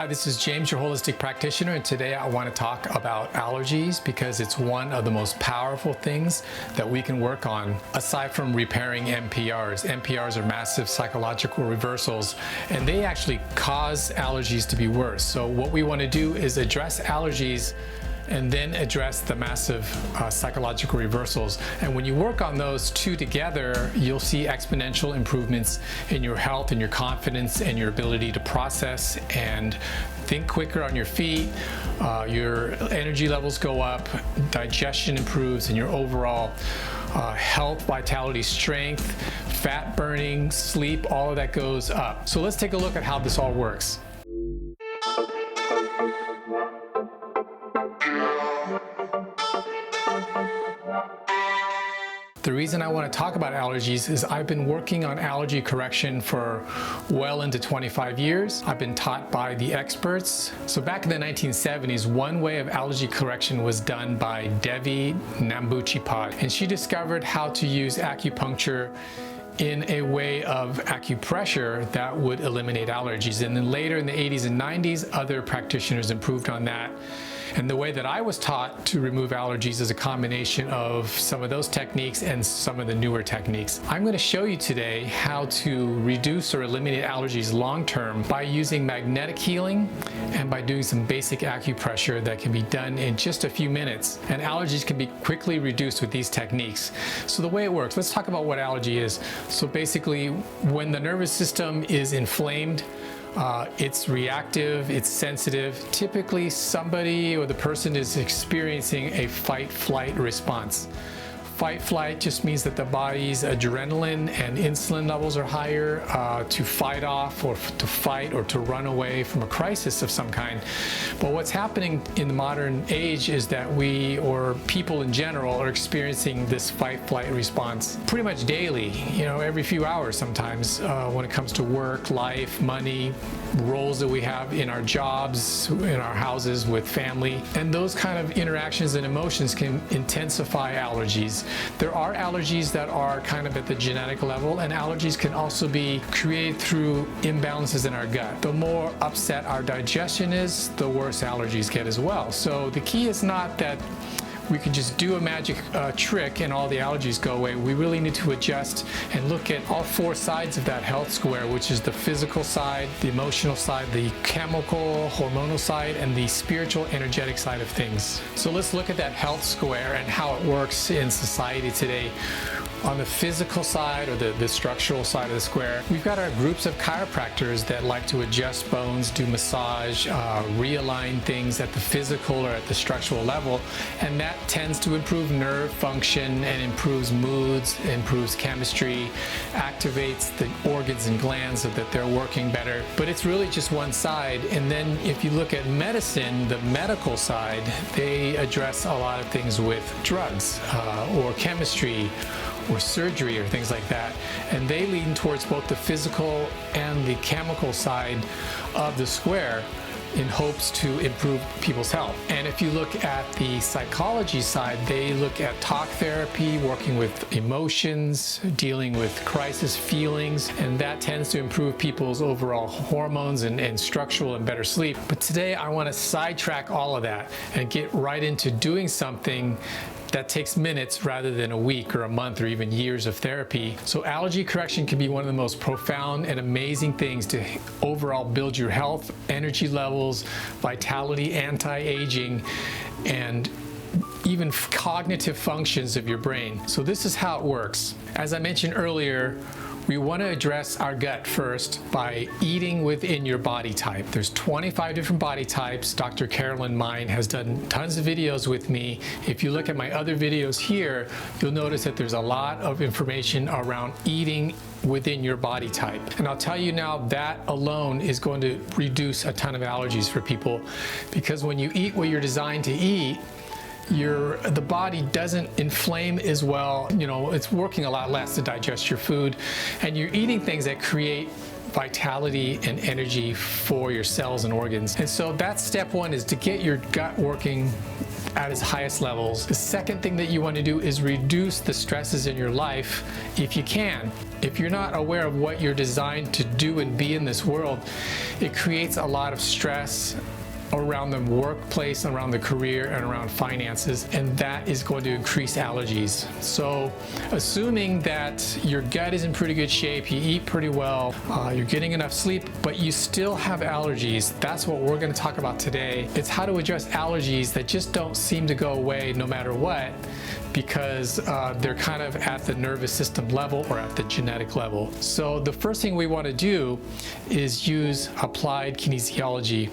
Hi, this is James, your holistic practitioner, and today I want to talk about allergies because it's one of the most powerful things that we can work on aside from repairing MPRs. MPRs are massive psychological reversals, and they actually cause allergies to be worse. So what we want to do is address allergies and then address the massive psychological reversals. And when you work on those two together, you'll see exponential improvements in your health and your confidence and your ability to process and think quicker on your feet. Your energy levels go up, digestion improves, and your overall health, vitality, strength, fat burning, sleep, all of that goes up. So let's take a look at how this all works. The reason I want to talk about allergies is I've been working on allergy correction for well into 25 years. I've been taught by the experts. So back in the 1970s, one way of allergy correction was done by Devi Nambuchipad, and she discovered how to use acupuncture in a way of acupressure that would eliminate allergies. And then later in the 80s and 90s, other practitioners improved on that. And the way that I was taught to remove allergies is a combination of some of those techniques and some of the newer techniques. I'm going to show you today how to reduce or eliminate allergies long-term by using magnetic healing and by doing some basic acupressure that can be done in just a few minutes. And allergies can be quickly reduced with these techniques. So the way it works, let's talk about what allergy is. So basically, when the nervous system is inflamed, it's reactive, it's sensitive. Typically, somebody or the person is experiencing a fight-flight response. Fight-flight just means that the body's adrenaline and insulin levels are higher to fight off or to fight or to run away from a crisis of some kind. But what's happening in the modern age is that we, or people in general, are experiencing this fight-flight response pretty much daily, every few hours sometimes when it comes to work, life, money, roles that we have in our jobs, in our houses, with family. And those kind of interactions and emotions can intensify allergies. There are allergies that are kind of at the genetic level, and allergies can also be created through imbalances in our gut. The more upset our digestion is, the worse allergies get as well. So the key is not that we can just do a magic trick and all the allergies go away. We really need to adjust and look at all four sides of that health square, which is the physical side, the emotional side, the chemical, hormonal side, and the spiritual, energetic side of things. So let's look at that health square and how it works in society today. On the physical side, or the structural side of the square, we've got our groups of chiropractors that like to adjust bones, do massage, realign things at the physical or at the structural level, and that tends to improve nerve function and improves moods, improves chemistry, activates the organs and glands so that they're working better. But it's really just one side. And then if you look at medicine, the medical side, they address a lot of things with drugs or chemistry or surgery or things like that, and they lean towards both the physical and the chemical side of the square in hopes to improve people's health. And if you look at the psychology side, they look at talk therapy, working with emotions, dealing with crisis feelings, and that tends to improve people's overall hormones and structural and better sleep. But today I want to sidetrack all of that and get right into doing something that takes minutes rather than a week or a month or even years of therapy. So allergy correction can be one of the most profound and amazing things to overall build your health, energy levels, vitality, anti-aging, and even cognitive functions of your brain. So this is how it works. As I mentioned earlier, we want to address our gut first by eating within your body type. There's 25 different body types. Dr. Carolyn Mine has done tons of videos with me. If you look at my other videos here, you'll notice that there's a lot of information around eating within your body type. And I'll tell you now, that alone is going to reduce a ton of allergies for people, because when you eat what you're designed to eat, the body doesn't inflame as well. It's working a lot less to digest your food, and you're eating things that create vitality and energy for your cells and organs. And so that's step one, is to get your gut working at its highest levels. The second thing that you want to do is reduce the stresses in your life if you can. If you're not aware of what you're designed to do and be in this world, it creates a lot of stress around the workplace, around the career, and around finances, and that is going to increase allergies. So assuming that your gut is in pretty good shape, you eat pretty well, you're getting enough sleep, but you still have allergies, that's what we're going to talk about today. It's how to address allergies that just don't seem to go away no matter what, because they're kind of at the nervous system level or at the genetic level. So the first thing we want to do is use applied kinesiology.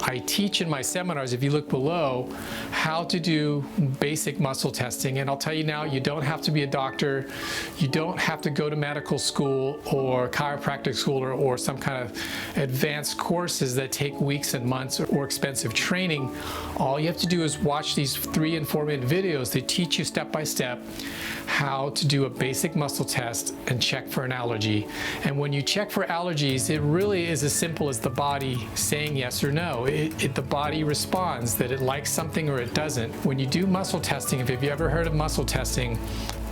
I teach in my seminars, if you look below, how to do basic muscle testing. And I'll tell you now, you don't have to be a doctor. You don't have to go to medical school or chiropractic school or some kind of advanced courses that take weeks and months or expensive training. All you have to do is watch these 3 and 4 minute videos. They teach you step by step how to do a basic muscle test and check for an allergy. And when you check for allergies, it really is as simple as the body saying yes or no. The body responds that it likes something or it doesn't. When you do muscle testing, if you've ever heard of muscle testing,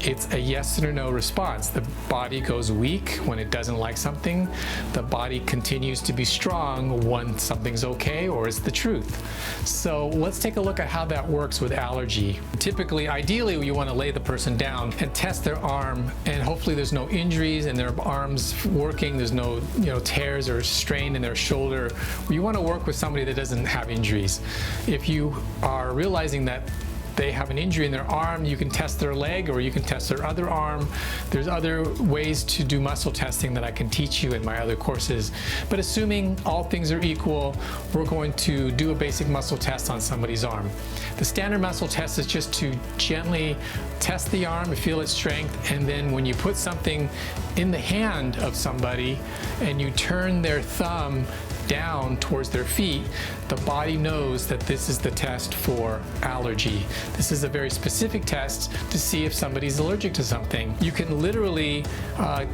it's a yes or no response. The body goes weak when it doesn't like something. The body continues to be strong when something's okay or is the truth. So let's take a look at how that works with allergy. Typically, ideally, you want to lay the person down and test their arm, and hopefully there's no injuries and their arm's working, there's no tears or strain in their shoulder. You want to work with somebody that doesn't have injuries. If you are realizing that they have an injury in their arm, you can test their leg or you can test their other arm. There's other ways to do muscle testing that I can teach you in my other courses. But assuming all things are equal, we're going to do a basic muscle test on somebody's arm. The standard muscle test is just to gently test the arm, feel its strength, and then when you put something in the hand of somebody and you turn their thumb down towards their feet, the body knows that this is the test for allergy. This is a very specific test to see if somebody's allergic to something. You can literally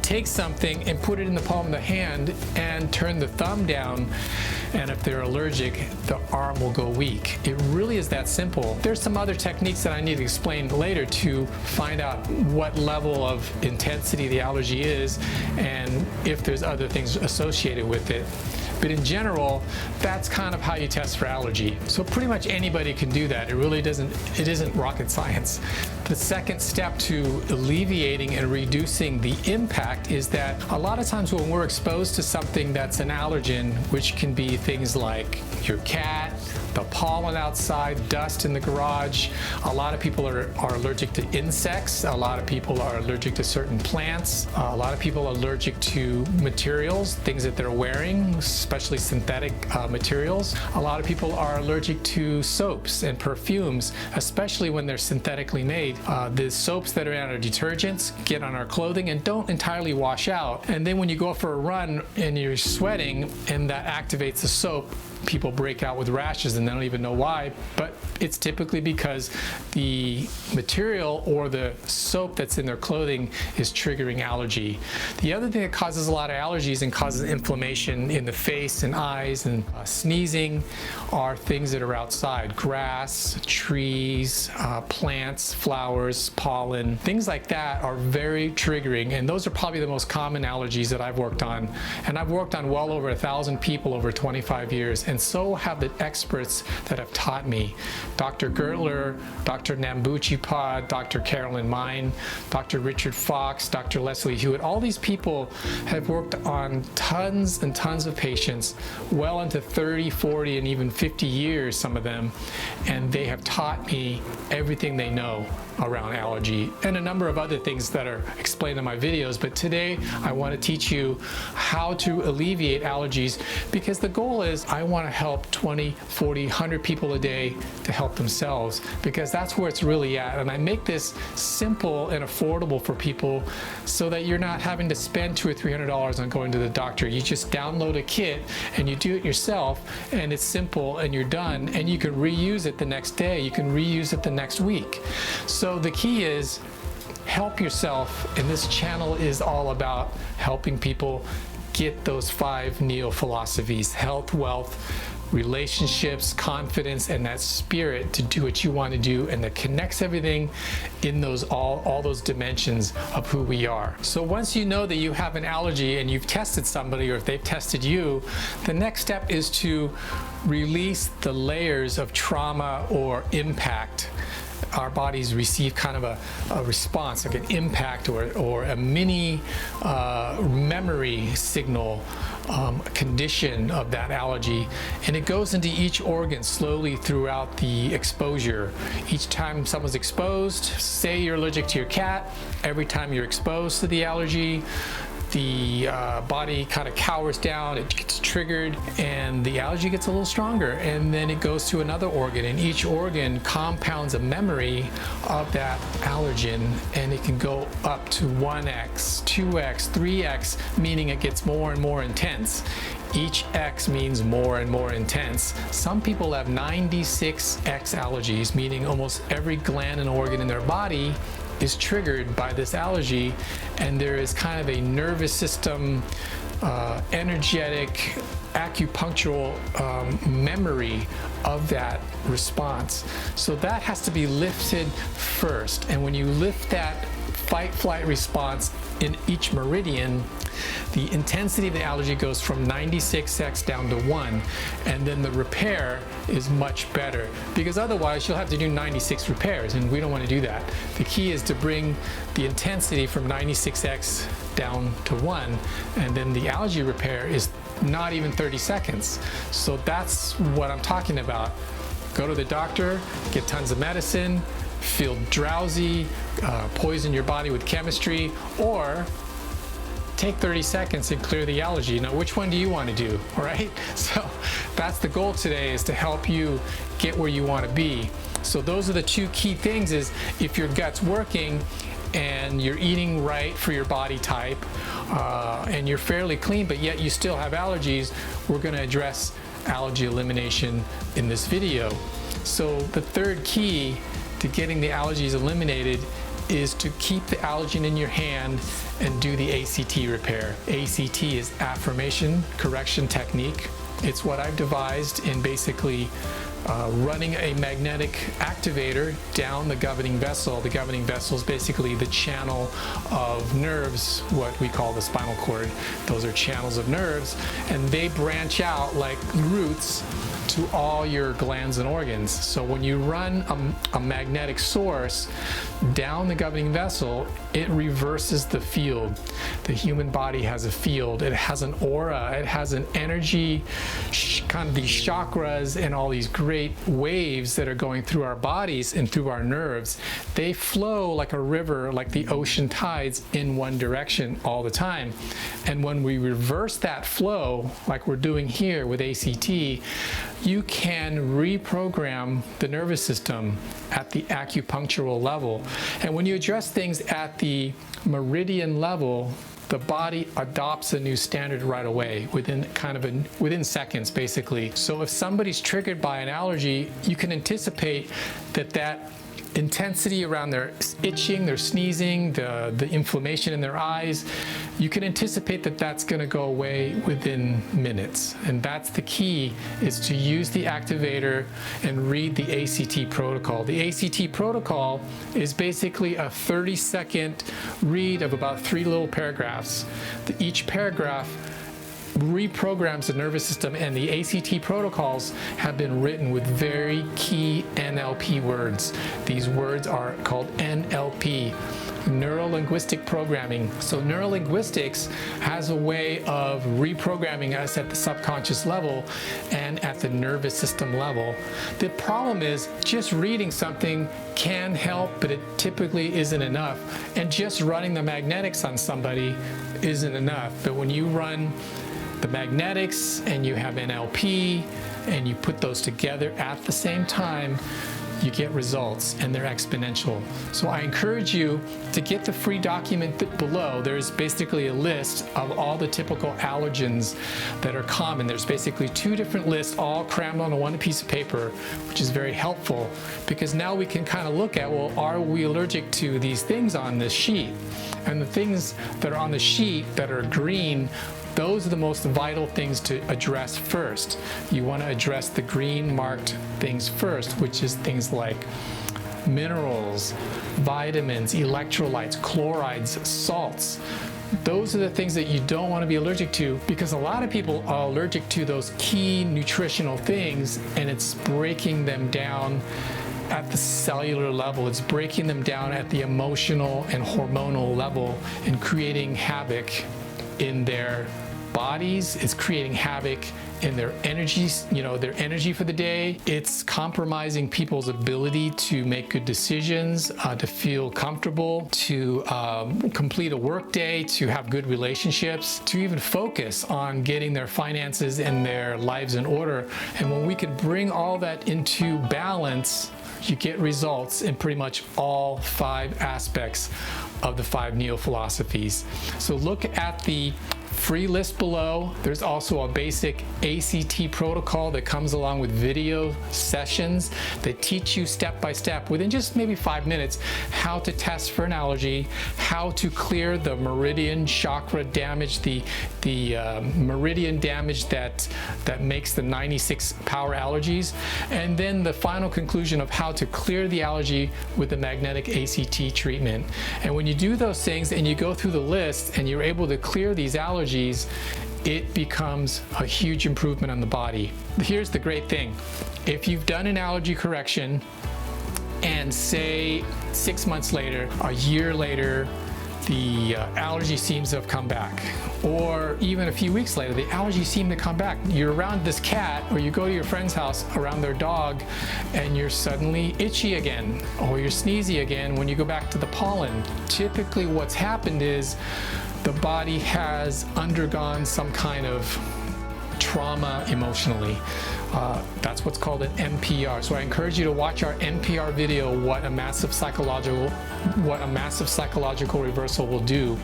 take something and put it in the palm of the hand and turn the thumb down, and if they're allergic, the arm will go weak. It really is that simple. There's some other techniques that I need to explain later to find out what level of intensity the allergy is and if there's other things associated with it. But in general, that's kind of how you test for allergy. So pretty much anybody can do that. It isn't rocket science. The second step to alleviating and reducing the impact is that a lot of times when we're exposed to something that's an allergen, which can be things like your cat, the pollen outside, dust in the garage. A lot of people are allergic to insects. A lot of people are allergic to certain plants. A lot of people are allergic to materials, things that they're wearing, especially synthetic materials. A lot of people are allergic to soaps and perfumes, especially when they're synthetically made. The soaps that are in our detergents get on our clothing and don't entirely wash out. And then when you go for a run and you're sweating and that activates the soap, people break out with rashes and they don't even know why, but it's typically because the material or the soap that's in their clothing is triggering allergy. The other thing that causes a lot of allergies and causes inflammation in the face and eyes and sneezing are things that are outside. Grass, trees, plants, flowers, pollen, things like that are very triggering, and those are probably the most common allergies that I've worked on. And I've worked on well over 1,000 people over 25 years, and so have the experts that have taught me. Dr. Gertler, Dr. Nambuchi-Pod, Dr. Carolyn Mine, Dr. Richard Fox, Dr. Leslie Hewitt, all these people have worked on tons and tons of patients, well into 30, 40, and even 50 years, some of them, and they have taught me everything they know around allergy and a number of other things that are explained in my videos. But today I want to teach you how to alleviate allergies, because the goal is I want to help 20, 40, 100 people a day to help themselves, because that's where it's really at. And I make this simple and affordable for people so that you're not having to spend $200 or $300 on going to the doctor. You just download a kit and you do it yourself, and it's simple and you're done, and you can reuse it the next day, you can reuse it the next week. So the key is help yourself, and this channel is all about helping people get those 5 neo philosophies: health, wealth, relationships, confidence, and that spirit to do what you want to do, and that connects everything in those all those dimensions of who we are. So once you know that you have an allergy and you've tested somebody, or if they've tested you, the next step is to release the layers of trauma or impact. Our bodies receive kind of a response, like an impact or a mini memory signal condition of that allergy, and it goes into each organ slowly throughout the exposure. Each time someone's exposed, say you're allergic to your cat, every time you're exposed to the allergy, the body kind of cowers down, it gets triggered, and the allergy gets a little stronger, and then it goes to another organ, and each organ compounds a memory of that allergen, and it can go up to 1x, 2x, 3x, meaning it gets more and more intense. Each X means more and more intense. Some people have 96X allergies, meaning almost every gland and organ in their body is triggered by this allergy, and there is kind of a nervous system, energetic, acupunctural memory of that response. So that has to be lifted first, and when you lift that fight-flight response in each meridian, the intensity of the allergy goes from 96x down to 1, and then the repair is much better, because otherwise you'll have to do 96 repairs, and we don't want to do that. The key is to bring the intensity from 96x down to 1, and then the allergy repair is not even 30 seconds. So that's what I'm talking about. Go to the doctor, get tons of medicine, feel drowsy, poison your body with chemistry, or take 30 seconds and clear the allergy. Now, which one do you want to do, all right? So that's the goal today, is to help you get where you want to be. So those are the two key things: is if your gut's working and you're eating right for your body type, and you're fairly clean, but yet you still have allergies, we're going to address allergy elimination in this video. So the third key to getting the allergies eliminated is to keep the allergen in your hand and do the ACT repair. ACT is Affirmation Correction technique. It's what I've devised in basically running a magnetic activator down the governing vessel. The governing vessel is basically the channel of nerves, what we call the spinal cord. Those are channels of nerves, and they branch out like roots to all your glands and organs. So when you run a magnetic source down the governing vessel, it reverses the field. The human body has a field. It has an aura. It has an energy, kind of these chakras and all these great waves that are going through our bodies and through our nerves. They flow like a river, like the ocean tides, in one direction all the time. And when we reverse that flow, like we're doing here with ACT, you can reprogram the nervous system at the acupunctural level. And when you address things at the meridian level, the body adopts a new standard right away, within seconds, basically. So if somebody's triggered by an allergy, you can anticipate that intensity around their itching, their sneezing, the inflammation in their eyes, you can anticipate that that's going to go away within minutes. And that's the key, is to use the activator and read the ACT protocol. The ACT protocol is basically a 30-second read of about 3 little paragraphs. Each paragraph reprograms the nervous system, and the ACT protocols have been written with very key NLP words. These words are called NLP, neuro-linguistic programming. So neurolinguistics has a way of reprogramming us at the subconscious level and at the nervous system level. The problem is, just reading something can help, but it typically isn't enough. And just running the magnetics on somebody isn't enough. But when you run the magnetics and you have NLP and you put those together at the same time, you get results, and they're exponential. So I encourage you to get the free document below. There's basically a list of all the typical allergens that are common. There's basically 2 different lists all crammed on one piece of paper, which is very helpful, because now we can kind of look at, well, are we allergic to these things on this sheet? And the things that are on the sheet that are green Those are the most vital things to address first. You want to address the green marked things first, which is things like minerals, vitamins, electrolytes, chlorides, salts. Those are the things that you don't want to be allergic to, because a lot of people are allergic to those key nutritional things, and it's breaking them down at the cellular level. It's breaking them down at the emotional and hormonal level and creating havoc in their bodies. It's creating havoc in their energies, their energy for the day. It's compromising people's ability to make good decisions, to feel comfortable, to complete a work day, to have good relationships, to even focus on getting their finances and their lives in order. And when we can bring all that into balance, you get results in pretty much all 5 aspects of the 5 neo-philosophies. So look at the free list below. There's also a basic ACT protocol that comes along with video sessions that teach you step by step, within just maybe 5 minutes, how to test for an allergy, how to clear the meridian chakra damage, the meridian damage that makes the 96 power allergies, and then the final conclusion of how to clear the allergy with the magnetic ACT treatment. And when you do those things and you go through the list and you're able to clear these allergies, it becomes a huge improvement on the body. Here's the great thing. If you've done an allergy correction and say 6 months later, a year later, the allergy seems to have come back, or even a few weeks later, the allergy seemed to come back. You're around this cat, or you go to your friend's house around their dog, and you're suddenly itchy again, or you're sneezy again when you go back to the pollen. Typically what's happened is the body has undergone some kind of trauma emotionally. That's what's called an NPR. So I encourage you to watch our NPR video, what a massive psychological reversal will do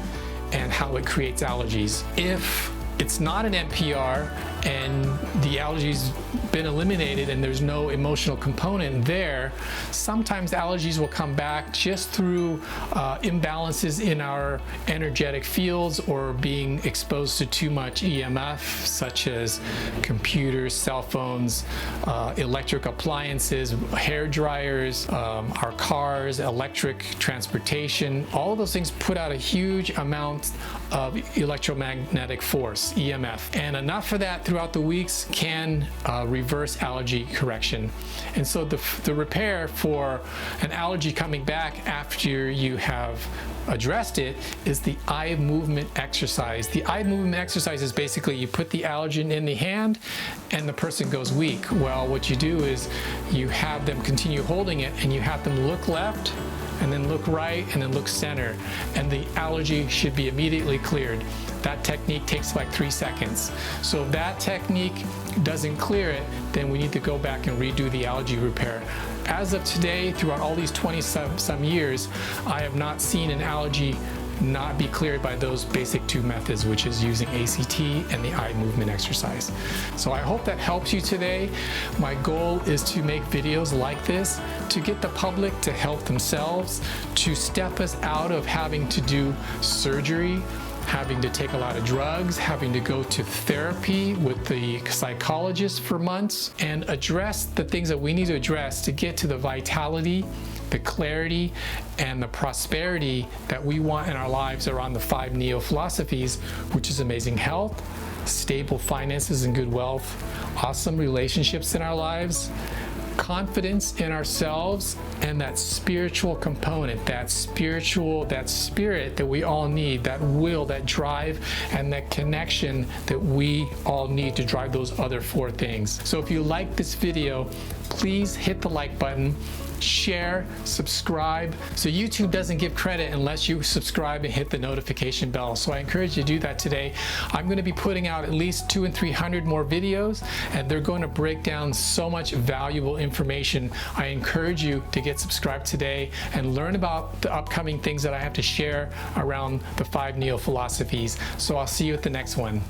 and how it creates allergies. If it's not an NPR and the allergy's been eliminated and there's no emotional component there, sometimes allergies will come back just through imbalances in our energetic fields, or being exposed to too much EMF, such as computers, cell phones, electric appliances, hair dryers, our cars, electric transportation. All of those things put out a huge amount of electromagnetic force, EMF, and enough of that throughout the weeks can reverse allergy correction. And so the repair for an allergy coming back after you have addressed it is the eye movement exercise. The eye movement exercise is basically you put the allergen in the hand and the person goes weak. Well, what you do is you have them continue holding it and you have them look left and then look right and then look center, and the allergy should be immediately cleared. That technique takes like 3 seconds. So if that technique doesn't clear it, then we need to go back and redo the allergy repair. As of today, throughout all these 20-some years, I have not seen an allergy not be cleared by those basic 2 methods, which is using ACT and the eye movement exercise. So I hope that helps you today. My goal is to make videos like this to get the public to help themselves, to step us out of having to do surgery, having to take a lot of drugs, having to go to therapy with the psychologist for months, and address the things that we need to address to get to the vitality, the clarity, and the prosperity that we want in our lives around the 5 neo-philosophies, which is amazing health, stable finances and good wealth, awesome relationships in our lives, confidence in ourselves, and that spiritual component, that spirit that we all need, that will, that drive, and that connection that we all need to drive those other 4 things. So if you like this video, please hit the like button, share, subscribe. So YouTube doesn't give credit unless you subscribe and hit the notification bell. So I encourage you to do that today. I'm going to be putting out at least 200 and 300 more videos, and they're going to break down so much valuable information. I encourage you to get subscribed today and learn about the upcoming things that I have to share around the 5 neo-philosophies. So I'll see you at the next one.